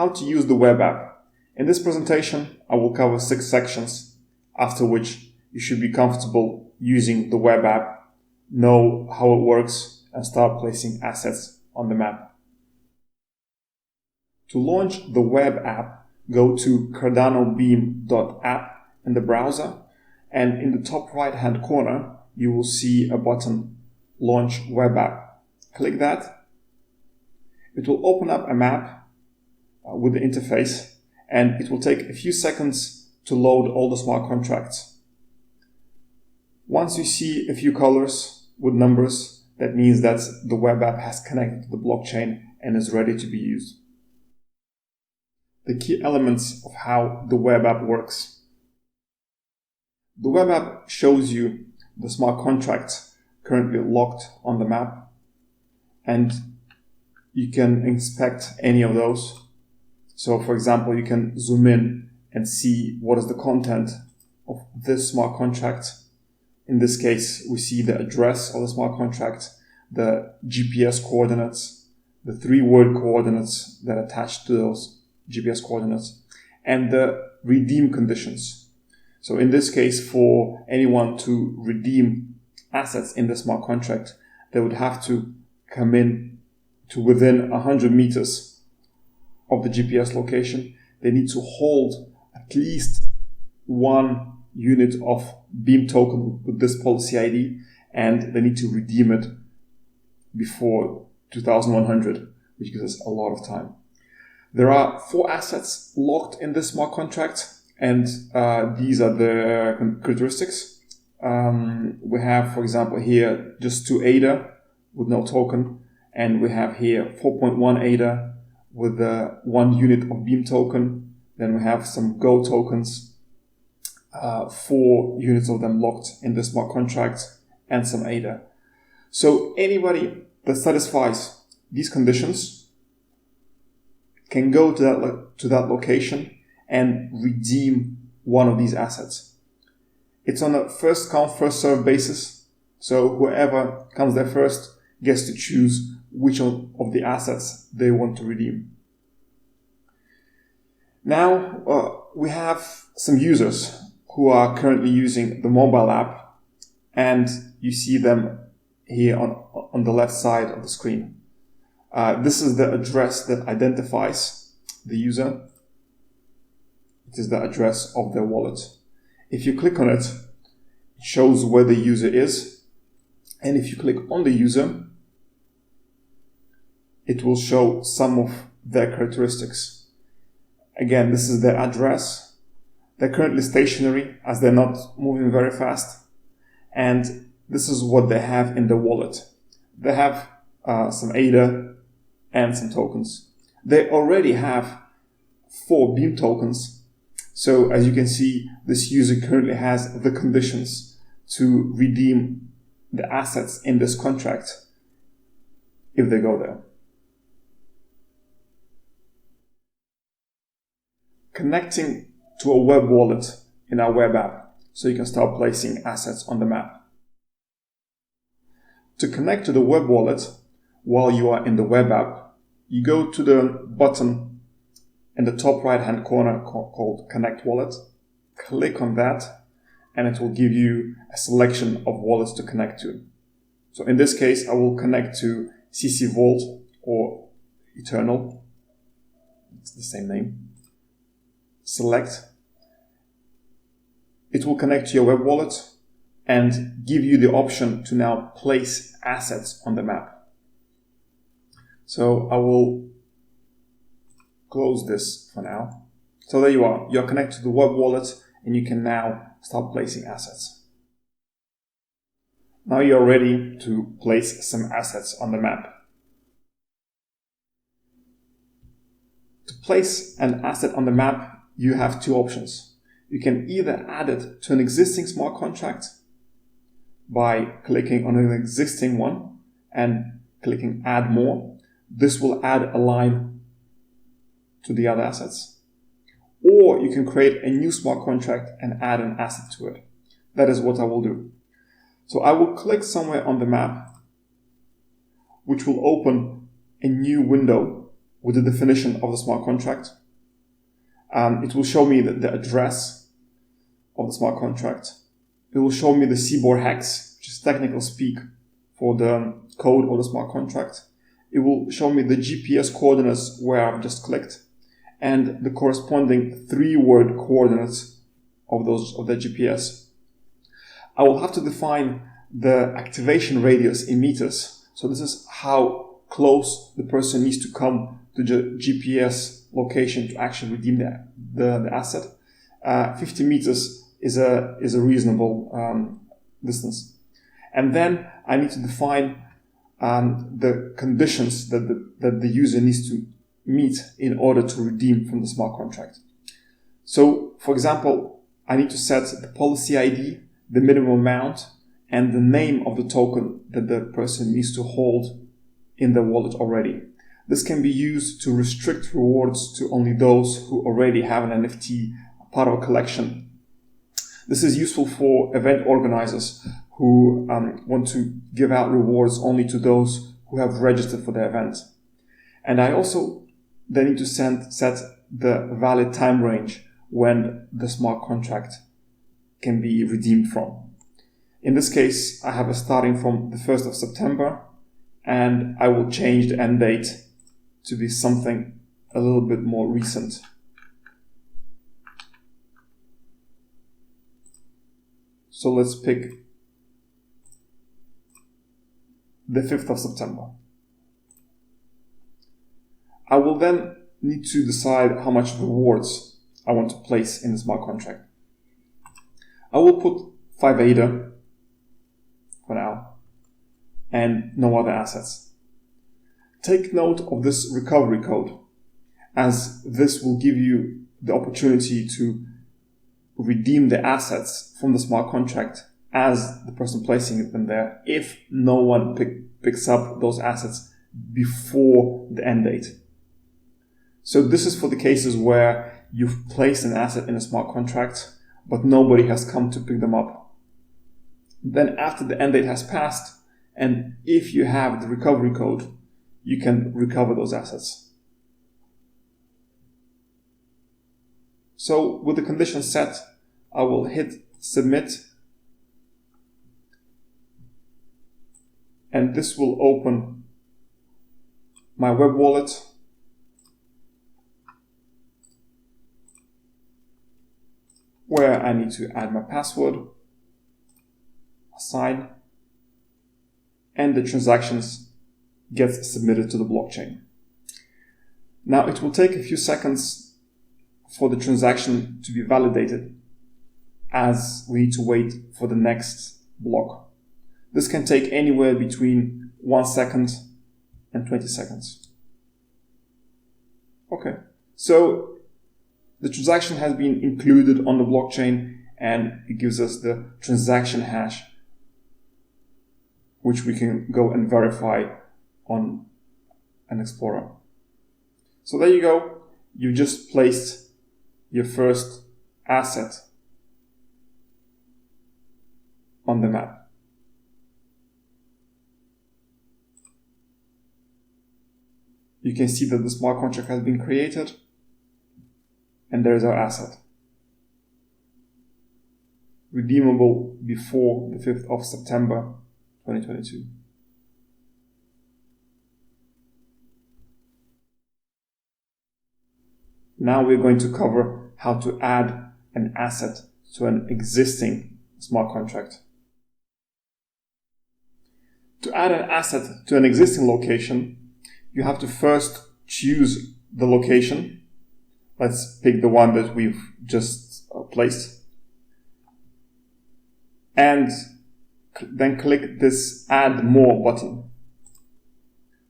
how to use the web app. In this presentation, I will cover 6 sections, after which you should be comfortable using the web app, know how it works, and start placing assets on the map. To launch the web app, go to cardanobeam.app in the browser, and in the top right hand corner, you will see a button, Launch Web App. Click that. It will open up a map with the interface, and it will take a few seconds to load all the smart contracts. Once you see a few colors with numbers, that means that the web app has connected to the blockchain and is ready to be used. The key elements of how the web app works. The web app shows you the smart contracts currently locked on the map, and you can inspect any of those. So for example, you can zoom in and see what is the content of this smart contract. In this case, we see the address of the smart contract, the GPS coordinates, the 3-word coordinates that attach to those GPS coordinates, and the redeem conditions. So in this case, for anyone to redeem assets in the smart contract, they would have to come in to within 100 meters of the GPS location. They need to hold at least 1 unit of Beam token with this policy ID, and they need to redeem it before 2100, which gives us a lot of time. There are 4 assets locked in this smart contract, and these are the characteristics. We have, for example, here just 2 ADA with no token, and we have here 4.1 ADA with 1 unit of Beam token. Then we have some Go tokens, 4 units of them locked in the smart contract, and some ADA. So anybody that satisfies these conditions can go to that location and redeem one of these assets. It's on a first come, first served basis. So whoever comes there first gets to choose which of the assets they want to redeem. Now, we have some users who are currently using the mobile app, and you see them here on the left side of the screen. This is the address that identifies the user. It is the address of their wallet. If you click on it, it shows where the user is. And if you click on the user, it will show some of their characteristics. Again, this is their address. They're currently stationary as they're not moving very fast. And this is what they have in their wallet. They have some ADA and some tokens. They already have 4 Beam tokens. So as you can see, this user currently has the conditions to redeem the assets in this contract if they go there. Connecting to a web wallet in our web app so you can start placing assets on the map. To connect to the web wallet while you are in the web app, you go to the button in the top right hand corner called Connect Wallet. Click on that, and it will give you a selection of wallets to connect to. So in this case, I will connect to CC Vault or Eternal. It's the same name. Select. It will connect to your web wallet and give you the option to now place assets on the map. So I will close this for now. So there you are. You're connected to the web wallet and you can now start placing assets. Now you're ready to place some assets on the map. To place an asset on the map, you have 2 options. You can either add it to an existing smart contract by clicking on an existing one and clicking Add More. This will add a line to the other assets. Or you can create a new smart contract and add an asset to it. That is what I will do. So I will click somewhere on the map, which will open a new window with the definition of the smart contract. It will show me the address of the smart contract. It will show me the CBOR hex, which is technical speak for the code of the smart contract. It will show me the GPS coordinates where I've just clicked and the corresponding 3-word coordinates of the GPS. I will have to define the activation radius in meters. So this is how close the person needs to come to the GPS location to actually redeem the asset. 50 meters is a reasonable distance. And then I need to define the conditions that the user needs to meet in order to redeem from the smart contract. So, for example, I need to set the policy ID, the minimum amount, and the name of the token that the person needs to hold in their wallet already. This can be used to restrict rewards to only those who already have an NFT part of a collection. This is useful for event organizers who want to give out rewards only to those who have registered for the event. And I also then need to set the valid time range when the smart contract can be redeemed from. In this case, I have a starting from the 1st of September, and I will change the end date to be something a little bit more recent. So let's pick the 5th of September. I will then need to decide how much rewards I want to place in the smart contract. I will put 5 ADA for now and no other assets. Take note of this recovery code, as this will give you the opportunity to redeem the assets from the smart contract as the person placing them there if no one picks up those assets before the end date. So this is for the cases where you've placed an asset in a smart contract, but nobody has come to pick them up. Then after the end date has passed, and if you have the recovery code, you can recover those assets. So with the condition set, I will hit submit, and this will open my web wallet. Where I need to add my password, sign, and the transactions get submitted to the blockchain. Now it will take a few seconds for the transaction to be validated, as we need to wait for the next block. This can take anywhere between 1 second and 20 seconds. Okay, so the transaction has been included on the blockchain, and it gives us the transaction hash, which we can go and verify on an Explorer. So there you go. You just placed your first asset on the map. You can see that the smart contract has been created, and there is our asset. Redeemable before the 5th of September 2022. Now we're going to cover how to add an asset to an existing smart contract. To add an asset to an existing location, you have to first choose the location. Let's pick the one that we've just placed. And then click this Add More button.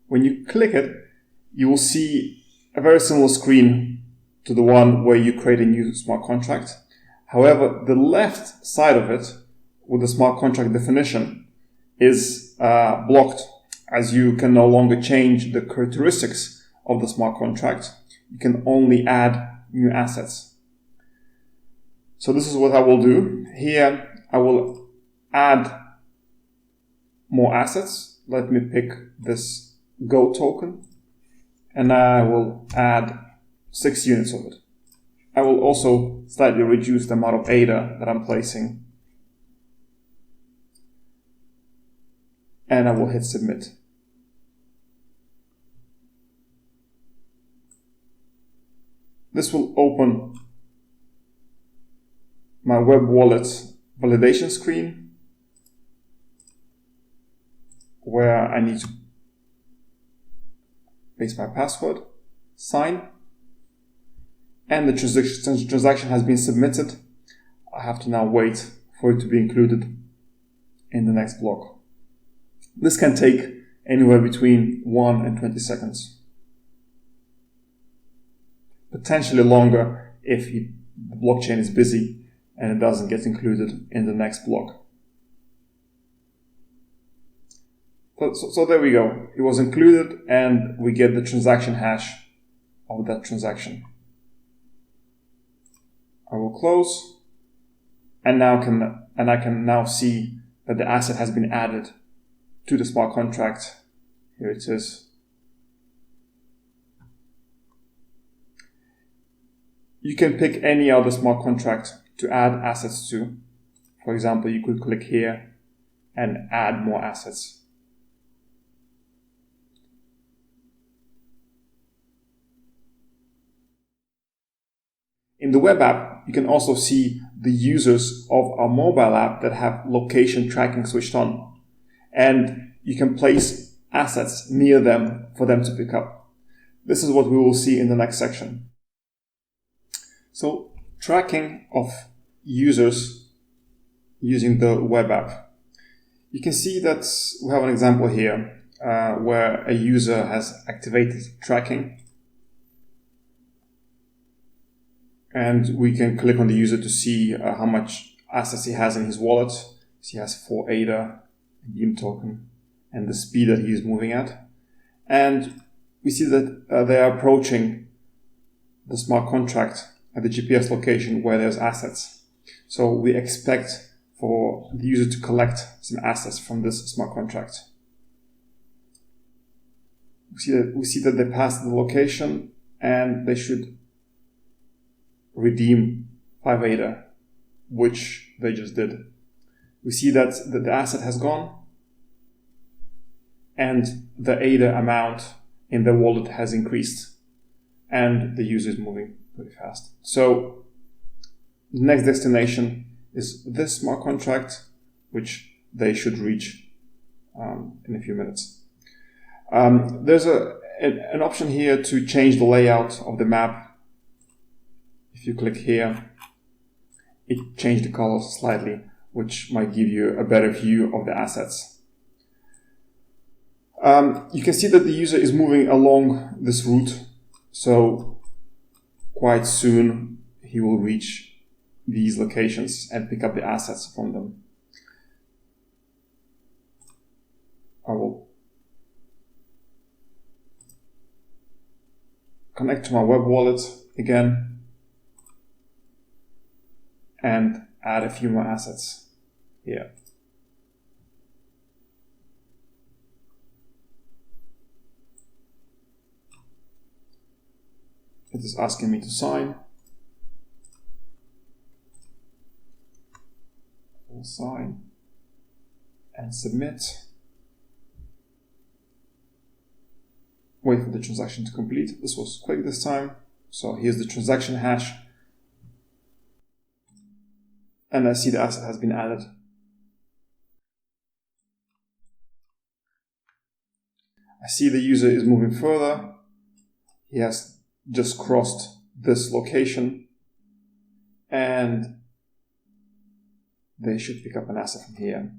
When you click it, you will see a very similar screen to the one where you create a new smart contract. However, the left side of it, with the smart contract definition, is blocked, as you can no longer change the characteristics of the smart contract. You can only add new assets. So this is what I will do. Here, I will add more assets. Let me pick this Go token. and I will add 6 units of it. I will also slightly reduce the amount of ADA that I'm placing, and I will hit submit. This will open my web wallet validation screen, where I need to paste my password, sign, and the transaction has been submitted. I have to now wait for it to be included in the next block. This can take anywhere between 1 and 20 seconds. Potentially longer if the blockchain is busy and it doesn't get included in the next block. So there we go. It was included and we get the transaction hash of that transaction. I will close, and I can now see that the asset has been added to the smart contract. Here it is. You can pick any other smart contract to add assets to. For example, you could click here and add more assets. In the web app, you can also see the users of our mobile app that have location tracking switched on. And you can place assets near them for them to pick up. This is what we will see in the next section. So, tracking of users using the web app. You can see that we have an example here where a user has activated tracking. And we can click on the user to see how much assets he has in his wallet. So he has 4 ADA, a Beam token, and the speed that he is moving at. And we see that they are approaching the smart contract at the GPS location where there's assets. So we expect for the user to collect some assets from this smart contract. We see that they passed the location and they should redeem 5 ADA, which they just did. We see that the asset has gone and the ADA amount in the wallet has increased and the user is moving pretty fast. So the next destination is this smart contract, which they should reach in a few minutes. There's an option here to change the layout of the map. If you click here, it changed the colors slightly, which might give you a better view of the assets. You can see that the user is moving along this route, so quite soon he will reach these locations and pick up the assets from them. I will connect to my web wallet again and add a few more assets here. It is asking me to sign. I'll sign and submit. Wait for the transaction to complete. This was quick this time. So here's the transaction hash. And I see the asset has been added. I see the user is moving further. He has just crossed this location and they should pick up an asset from here.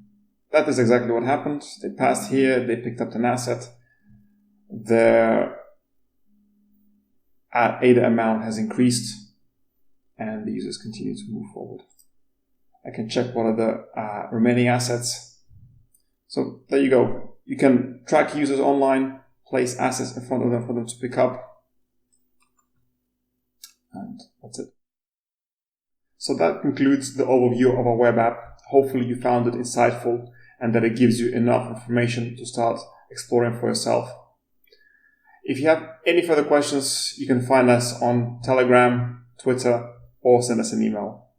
That is exactly what happened. They passed here, they picked up an asset. Their ADA amount has increased and the users continue to move forward. I can check what are the remaining assets. So there you go. You can track users online, place assets in front of them for them to pick up. And that's it. So that concludes the overview of our web app. Hopefully you found it insightful and that it gives you enough information to start exploring for yourself. If you have any further questions, you can find us on Telegram, Twitter, or send us an email.